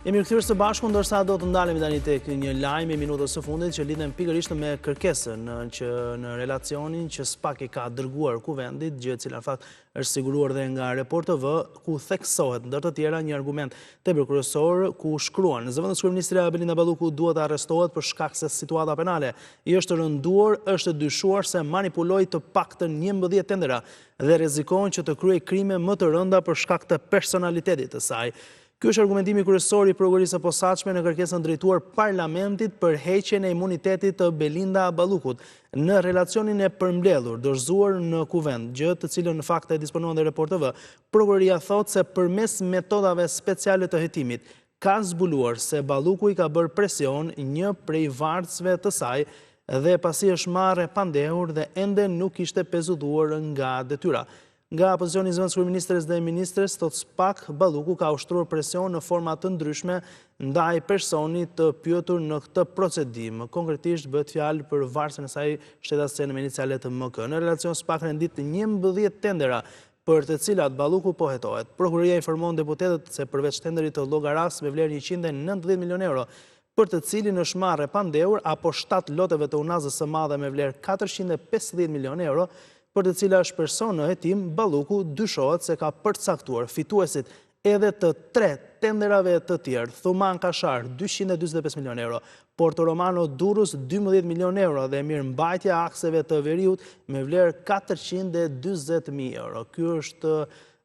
Jemi rikthyer së bashku, ndërsa do të ndalemi tani tek një lajm i minutës së fundit që lidhen pikërisht me kërkesën që në relacionin që SPAK i ka dërguar kuvendit, gjë e cila në fakt është siguruar dhe nga Report TV, ku theksohet ndër të tjera një argument tepër kryesor ku shkruan: zëvendës kryeministri Belinda Balluku duhet të arrestohet për shkak se situata penale i është rënduar, është dyshuar se manipuloi të paktën 11 tendera dhe rrezikon që të kryejë krime më të rënda për shkak të personalitetit të saj. Ky është argumentimi kryesor i prokurorisë së posaçme në kërkesën drejtuar Parlamentit për heqjen e imunitetit të Belinda Ballukut në relacionin e përmbledhur dorëzuar në kuvend, gjë të cilën në fakt e disponon dhe Report TV. Prokuroria thotë se përmes metodave speciale të hetimit ka zbuluar se Balluku i ka bërë presion një prej varësve të saj dhe pasi është marrë e pandehur dhe ende nuk ishte pezuduar nga detyra. Nga pozicioni i zëvendës kryeministres dhe ministres, thot SPAK, Balluku ka ushtruar presion në forma të ndryshme ndaj personit të pyetur në këtë procedim. Konkretisht bëhet fjalë për varësen e saj shtetase në inicialet MK. Në relacion SPAK rendit 11 tendera për të cilat Balluku po hetohet. Prokuroria informon deputetët se përveç tenderit të Llogaras me vlerë 190 milion euro, për të cilin është marrë e pandehur, apo 7 loteve të Unazës së Madhe me vlerë 450 milion euro, për të cila është person në hetim, Balluku dyshohet se ka përcaktuar fituesit edhe të 3 tenderave të tjerë: Thuman Kashar 245 milion euro, Porto Romano Durrës 12 milion euro dhe mirëmbajtja akseve të Veriut me vlerë 440.000 euro. Ky është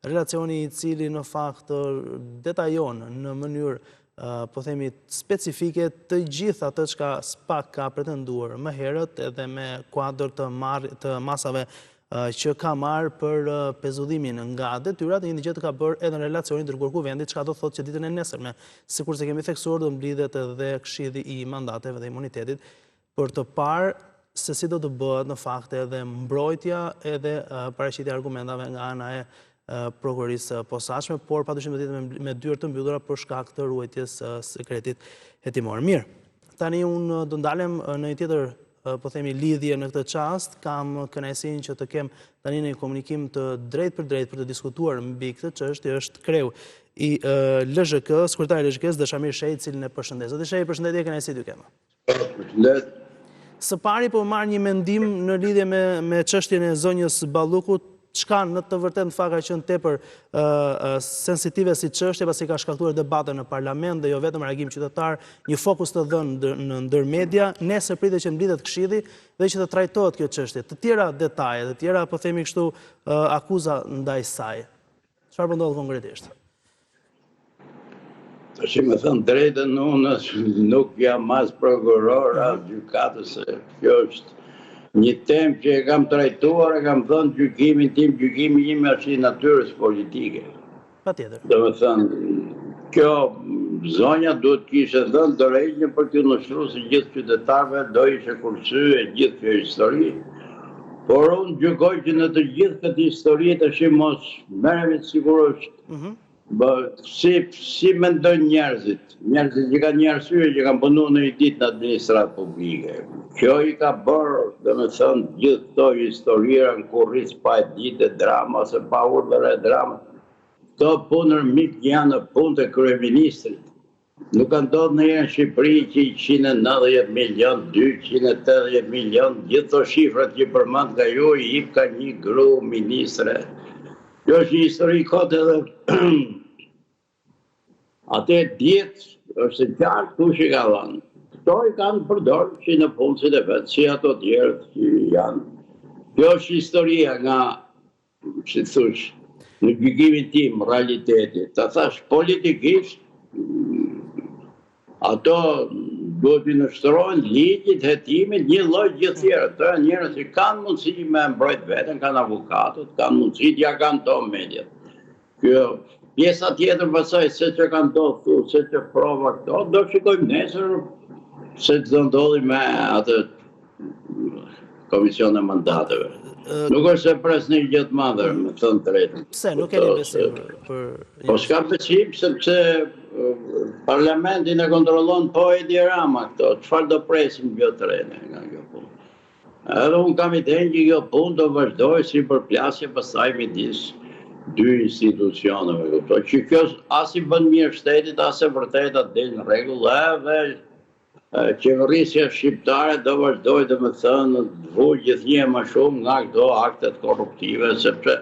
relacioni i cili në fakt detajon në mënyrë po themi specifike të gjitha atë që SPAK ka pretenduar më herët edhe me kuadër të masave që ka marrë për pezullimin nga detyrat, një gjë të ka bërë edhe në relacionin dërguar kuvendit, çka do thotë që ditën e nesërme, sikur se kemi theksuar, do mblidhet edhe këshilli i mandateve dhe imunitetit për të parë se si do të bëhet në fakt edhe mbrojtja edhe paraqitja e argumentave nga ana e prokurorisë posaçme, por padyshim do të jetë me dyert të mbyllura për shkak të ruajtjes së sekretit hetimor. Mirë, tani unë do ndalem në një tjetër po themi lidhje në këtë çast. Kam kënaqësinë që të kem tani një komunikim të drejt për të diskutuar mbi këtë çështje. Është kreu i LZHK, sekretari i LZHK-s Dashamir Shej, i cilin e përshëndes. Zoti Shej, përshëndetje, kënaqësi ty kem. Përshëndet. Së pari po marr një mendim në lidhje me çështjen e zonjës Ballukut, çka në të vërtetë në fakt ka qenë tepër sensitive si çështje, pasi ka shkaktuar debate në parlament dhe jo vetëm reagim qytetar, një fokus të dhënë në ndër media. Nesër pritet që mblidhet këshilli dhe që të trajtohet kjo çështje. Të tjera detaje, të tjera po themi kështu akuza ndaj saj. Çfarë po ndodh konkretisht? Tash më thënë drejtën, unë nuk jam as prokuror as gjykatës, kjo është një temë që e kam trajtuar, e kam thënë gjykimi im është i natyrës politike. Patjetër. Domethënë, kjo zonja duhet kishte dhënë dorëheqje për të nështruar gjithë qytetarëve, do ishte kursye gjithë kjo histori. Por unë gjykoj që në të gjithë këtë histori tash mos merremi sigurisht. Si mendojnë njerëzit që kanë një arsye që kanë punuar në një ditë në administratë publike. Kjo i ka bërë, domethënë, gjithë këto historira në kurriz pa e ditë drama ose pa urdhër e drama. Këto punër mik janë në punë të kryeministrit. Nuk ka ndodhur ndonjëherë në Shqipëri që 190 milion, 280 milion, gjithë këto shifrat që përmend nga ju i jep ka një gru ministre. Kjo është një histori kote edhe atë djetë është qartë kush i ka dhënë. Këto i kanë përdorur që në punësit e vetë, si ato tjerët që janë. Kjo është historia nga, si thush, në gjykimin tim, realiteti. Ta thash politikisht, ato duhet i nështrohen ligjit, hetimit, një lloj gjithë tjerë. Të njerëz që kanë mundësi me mbrojt veten, kanë avukatët, kanë mundësi t'ja kanë to mediat. Kjo pjesa tjetër pasaj, se që kanë ndodhur, se që prova këto, do shikojmë nesër se të ndodhi me atë komision e mandateve. Nuk është se pres një gjë të madhe, me thënë drejtën. Pse nuk keni besim për... Po s'ka besim, sepse parlamentin e kontrollon po Edi Rama këto, çfarë do presim kjo trene nga kjo punë. Edhe unë kam idenë që kjo punë do vazhdoj si përplasje pastaj midis dy institucioneve, kuptoj, që kjo as i bën mirë shtetit, as e vërteta del në rregull, edhe qeverisja shqiptare do vazhdoj të më thënë të vuj gjithnjë më shumë nga këto aktet korruptive, sepse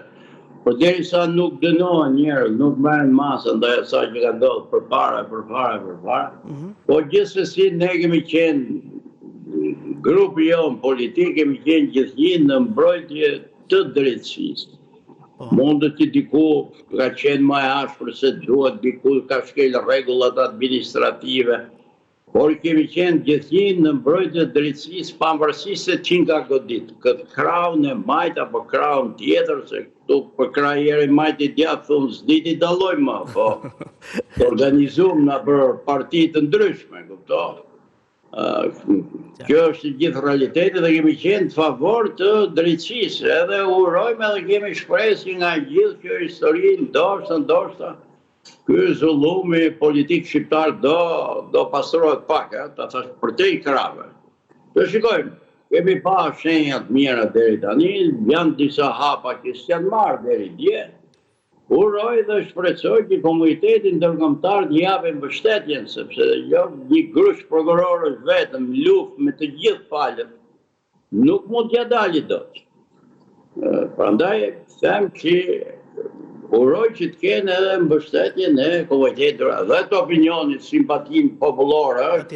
përderisa nuk dënohen njerëz, nuk merren masë ndaj asaj që ka ndodhur përpara, po gjithsesi ne kemi qenë grupi jon politik, kemi qenë gjithnjë në mbrojtje të drejtësisë. Mundet që diku ka qenë më e ashpër se duhet, diku ka shkel rregullat administrative, por kemi qenë gjithnjë në mbrojtje të drejtësisë pavarësisht se çin ka godit. Këtë krahun e majt apo krahun tjetër, se këtu për krahjeri majt i djathtë thunë s'diti dalloj më, po organizuam na për parti të ndryshme, kupto. Kjo është gjithë realiteti dhe kemi qenë të favor të drejtësisë, edhe urojmë edhe kemi shpresë nga gjithë kjo histori, ndoshta ky zullumi politik shqiptar do pastrohet pak, ta thash për te i krave. Të shikojmë, kemi pa shenja të mira deri tani, janë disa hapa që s'janë marrë deri dje. Uroj dhe shpresoj që komuniteti ndërkombëtar të japë mbështetjen, sepse jo një grush prokurorësh vetëm luftë me të gjithë palët nuk mund t'ja dali dot. Prandaj them që uroj që të kenë edhe mbështetjen e komunitetit dhe të opinionit, simpatin popullore,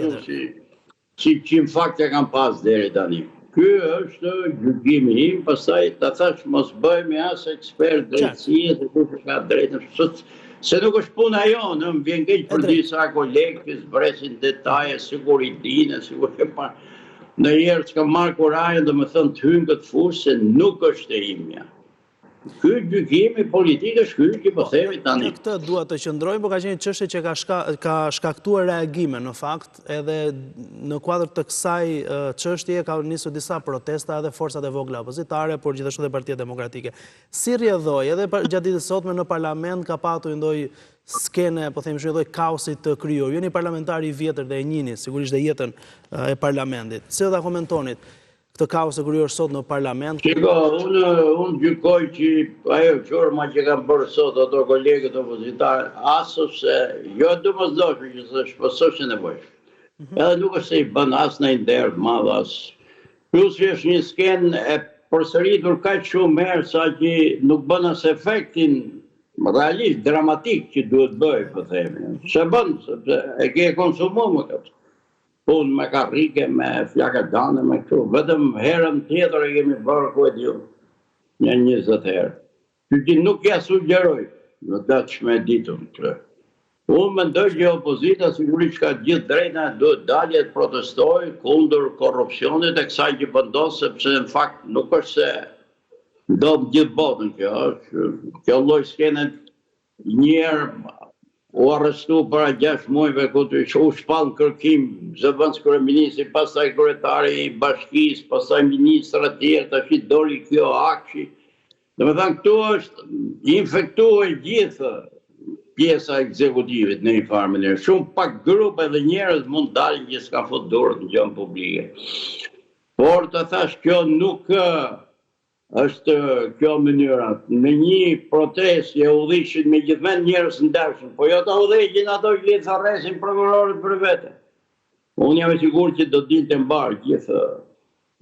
si që në fakt e kam pas deri tani. Ky është gjykimi im, pastaj ta thash mos bëhemi as ekspert drejtësie, se kush ka drejtën, se nuk është puna jonë, më vjen keq për disa kolegë që zbresin detaje, sikur i dinë, sikur e pa. Ndonjëherë s'ka marrë kurajën, domethënë të hyjnë këtë fushë se nuk është e imja. Ky gjykimi politik është ky që po themi tani. Këtë dua të qëndrojmë, por ka qenë çështje që ka shkaktuar reagime në fakt, edhe në kuadër të kësaj çështje ka nisur disa protesta edhe forcat e vogla opozitare, por gjithashtu edhe Partia Demokratike. Si rrjedhoi edhe gjatë ditës sotme në parlament ka patur ndonjë skene, po themi ndonjë kaosi të krijuar. Ju jeni parlamentari i vjetër dhe e njihni sigurisht dhe jetën e parlamentit. Si do ta komentonit këtë kaos e krijuar sot në parlament? Shiko, unë gjykoj që ajo qorma që kanë bërë sot ato kolegët opozitarë, ose jo domosdoshme që s'është e nevojshme. Edhe nuk është se i bën as në nder madh as. Plus që është një skenë e përsëritur kaq shumë herë sa që nuk bën as efektin realisht dramatik që duhet bëj, po themi. Ç'e bën, sepse e ke konsumuar më këtë. Punë me karrike, me flakadane, me këtu. Vetëm herën tjetër e kemi bërë ku e diu, një 20 herë. Që nuk ja sugjeroj në datshme ditën këtë. Unë mendoj që opozita sigurisht ka gjithë drejtën, duhet dalje të protestojë kundër korrupsionit e kësaj që bëndon, sepse në fakt nuk është se ndodh gjithë botën kjo lloj skene njerë u arrestu para 6 muajve ku u shpall kërkim zëvendës kryeministri, pastaj kryetari i bashkisë, pastaj ministra të tjerë, tash doli kjo akshi. Domethënë këtu është infektuar gjithë pjesa ekzekutive në një farë mënyrë. Shumë pak grupe dhe njerëz mund dalin që s'ka fut dorë në gjën publike. Por të thash kjo nuk është kjo mënyra. Në një protestë e udhëheqin me gjithmonë njerëz ndershëm, po jo ta udhëheqin ato që i tharresin prokurorët për vete. Unë jam i sigurt që do dilte mbar gjithë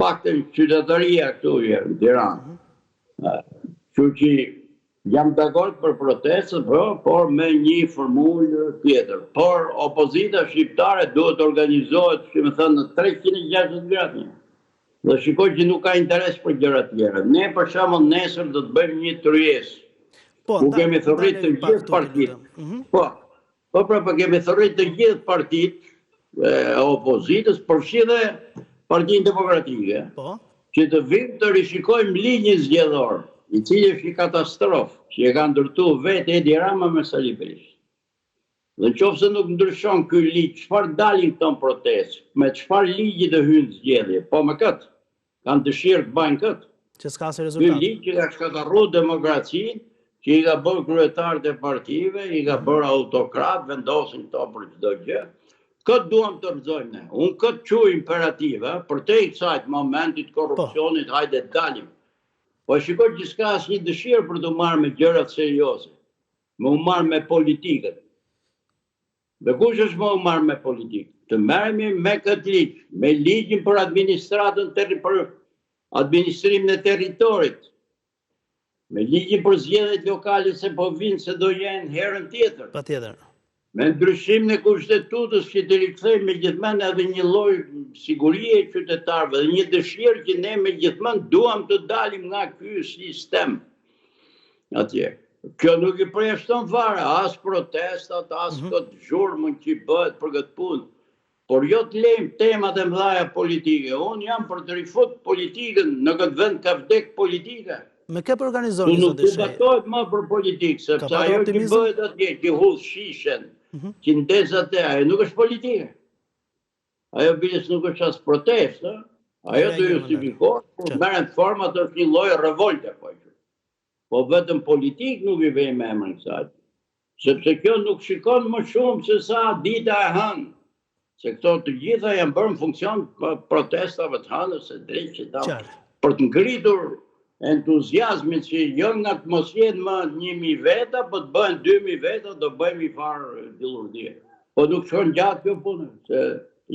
paktën qytetaria këtu në Tiranë. Kështu që jam dakord për protestën, por me një formulë tjetër. Por opozita shqiptare duhet të organizohet, si më thënë, në 360 gradë. Dhe shikoj që nuk ka interes për gjëra tjera. Ne për shembull nesër do të bëjmë një tryezë. Ku kemi thërrit të gjithë partitë. Po kemi thërrit të gjithë partitë e opozitës, përfshi dhe Partinë Demokratike. Që të vim të rishikojmë ligjin zgjedhor, i cili është një katastrofë, që e ka ndërtuar vetë Edi Rama me Sali Berisha. Dhe nëse nuk ndryshon ky ligj, çfarë dalin këto protestë? Me çfarë ligji të hyjnë zgjedhje? Po me këtë. Kanë dëshirë të bëjnë këtë. Që s'ka se rezultat. Ky ligj që ka shkatërruar demokracinë, që i ka bërë kryetarët e partive, i ka bërë autokrat, vendosin këto për çdo gjë. Këtë duam të rrëzojmë ne. Unë këtë quaj imperativ, për te i kësaj momentit korrupsionit, hajde dalim. Po shikoj që s'ka asnjë dëshirë për të marrë me gjërat serioze. Me u marrë me politikën. Dhe kush është më u marrë me politikë? Të merremi me këtë ligj, me ligjin për administratën për administrimin e territorit. Me ligjin për zgjedhjet lokale se po vinë se do jenë herën tjetër. Patjetër. Me ndryshimin e kushtetutës që të rikthejmë megjithmonë edhe një lloj sigurie qytetarëve dhe një dëshirë që ne megjithmonë duam të dalim nga ky sistem. Atje. Kjo nuk i përjashton fare as protestat, as këtë zhurmën që bëhet për këtë punë. Por jo të lejmë temat e mëdha politike. Unë jam për të rifut politikën, në këtë vend ka vdek politika. Me kë për organizoni, nuk debatohet më për politikë, sepse ajo që bëhet atje, që hudh shishen, që ndes atë, ajo nuk është politike. Ajo biles nuk është as protest, ajo do justifikohet, por merren format është një lloj revolte, po vetëm politik nuk i vejmë me emrin kësaj. Sepse kjo nuk shikon më shumë se sa dita e hënë. Se këto të gjitha janë bërë në funksion protestave të hënës së drejtë për të ngritur entuziazmin që jo nga të mos jenë më 1000 veta, po të bëhen 2000 veta, do bëjmë i farë dillurdie. Po nuk shkon gjatë kjo punë, se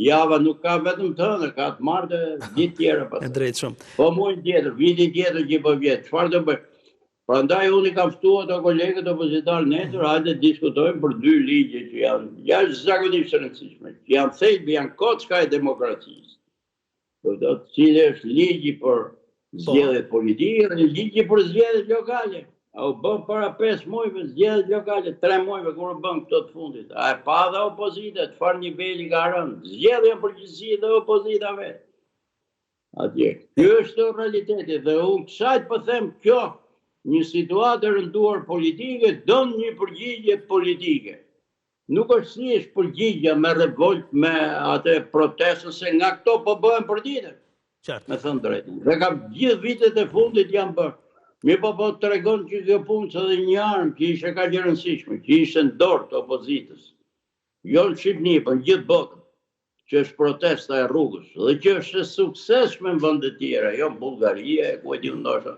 java nuk ka vetëm të hënë, ka të marrë ditë tjera pas. E drejtë shumë. Po muaj tjetër, viti tjetër që po vjet, çfarë do bëj? Prandaj unë i kam ftuar ato kolegët opozitar nesër, hajde diskutojmë për 2 ligje që janë jashtëzakonisht të rëndësishme, që janë thelbi, janë kocka e demokracisë. Do të cilë është ligji për zgjedhjet politike dhe ligji për zgjedhjet lokale. U bën para 5 muajve zgjedhjet lokale, 3 muajve kur u bën këto të fundit. A e pa dhe opozita, çfarë niveli ka rënë? Zgjedhja përgjithësi dhe opozita vetë. Atje. Ky është realiteti dhe unë kësaj po them kjo. Një situatë e rënduar politike don një përgjigje politike. Nuk është thjesht përgjigja me revolt, me atë protestën, se nga këto po bëhen përditje. Me thënë drejtën. Dhe ka gjithë vitet e fundit janë bërë. Mi po tregon që kjo punë që dhe një armë që ishte ka gjë rëndësishme, që ishte në dorë të opozitës. Jo në Shqipni, për në gjithë botën, që është protesta e rrugës, dhe që është suksesshme në vende tjera, jo në Bullgari, ku e di ndoshta,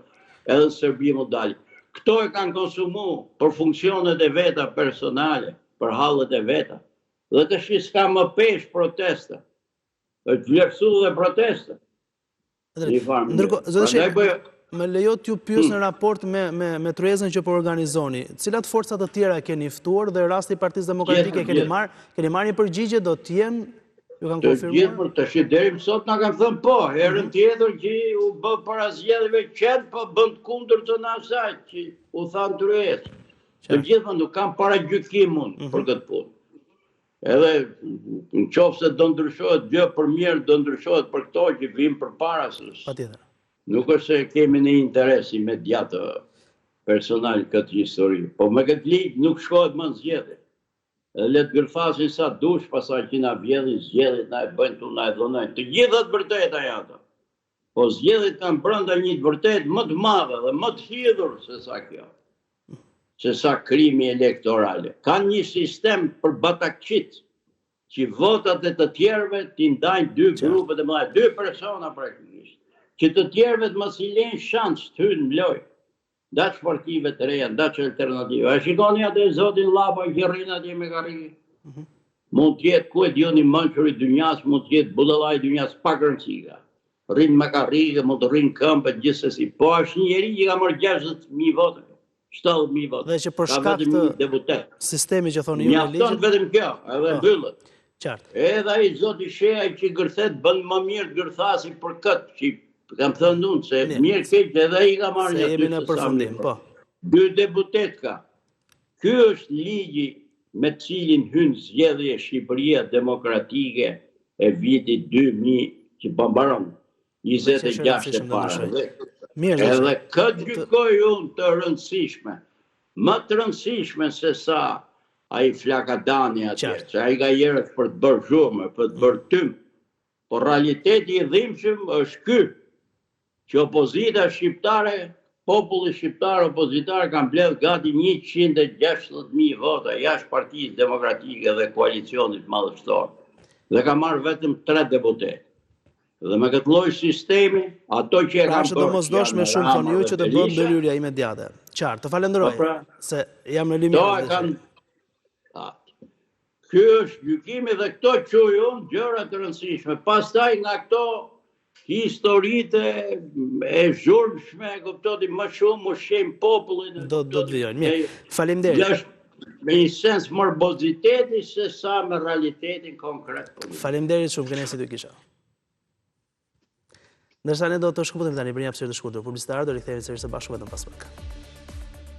edhe Serbi më dalë. Këto e kanë konsumu për funksionet e veta personale, për hallet e veta. Dhe të shi s'ka më pesh protesta. është vlerësu dhe protesta. Me lejo t'ju pyes në raport me tryezën që po organizoni, cilat forcat të tjera keni ftuar dhe rasti Partisë Demokratike keni marrë një përgjigje, do t'jenë, ju kanë konfirmuar? Për të shqiderim sot nga kanë thënë po, herën tjetër që u bë para zgjedhjeve qenë, po bënd kundër të në asaj, që u thanë tryezë. Të gjithë nuk kam para gjykimun për këtë punë. Edhe në qofë se do ndryshohet gjë për mirë, do ndryshohet për këto që vim për para. Nuk është se kemi një interes imediat personal këtë histori, po me këtë ligjë nuk shkohet më në zgjedhje. Le të gërfasin sa dush, pasaj që na vjedhin zgjedhjet, na e bëjnë tu, na e dhonojnë. Të gjithat vërteta janë. Po zgjedhjet kanë brenda një të vërtet më të madhe dhe më të hidhur se sa kjo. Se sa krimi elektorale. Kanë një sistem për batakçit, që votat e të tjerëve t'i ndajnë 2 grupet e mëdha, 2 persona praktikisht, që të tjerëve të mos i lejnë shans të hyjnë në lojë. Daç partive të reja, daç alternative. A shikoni atë zotin Llapa që rrin atje me karrige? Mund të jetë ku e dioni mençuri dynjas, mund të jetë bullallai dynjas pa rëndësi. Rrin me karrige, mund të rrin këmbë gjithsesi. Po është një njerëz që ka marrë 60.000 votë. 70.000 votë. Dhe që për shkak të sistemi që thoni ju në ligjit. Mjafton vetëm kjo, edhe mbyllet. Qartë. Edhe ai zoti Sheha që gërthet bën më mirë gërthasi për këtë, që kam thënë unë se mirë keq edhe ai ka marrë një jemi në përfundim, po. 2 deputet ka. Ky është ligji me cilin hyn zgjedhje Shqipëria demokratike e vitit 2000 që po mbaron 26 e para. Edhe këtë gjykoj unë të rëndësishme, më të rëndësishme se sa ai Flakadani atje, që ai ka jerët për të bërë zhurmë, për të bërë tym. Por realiteti i dhimbshëm është ky, që opozita shqiptare, populli shqiptar opozitar kanë mbledh gati 160.000 vota jashtë Partisë Demokratike dhe koalicionit madhështor. Dhe ka marrë vetëm 3 deputet. Dhe me këtë lloj sistemi, ato që e Pra kanë është domosdoshme shumë thonë ju që të bën ndërhyrja imediate. Qartë, të falenderoj se jam në To e limitin. kanë. Ky është gjykimi dhe këto quaj unë gjëra të rëndësishme. Pastaj nga këto historitë e zhurmshme, kuptoni më shumë u shem popullin. Do të vijojnë. Mirë. Faleminderit. Me një sens morboziteti se sa me realitetin konkret. Faleminderit shumë, kënaqësi të kisha. Ndërsa ne do të shkëputim tani për një hapësirë të shkurtër publicitare, do rikthehemi sërish së bashku vetëm pas pak.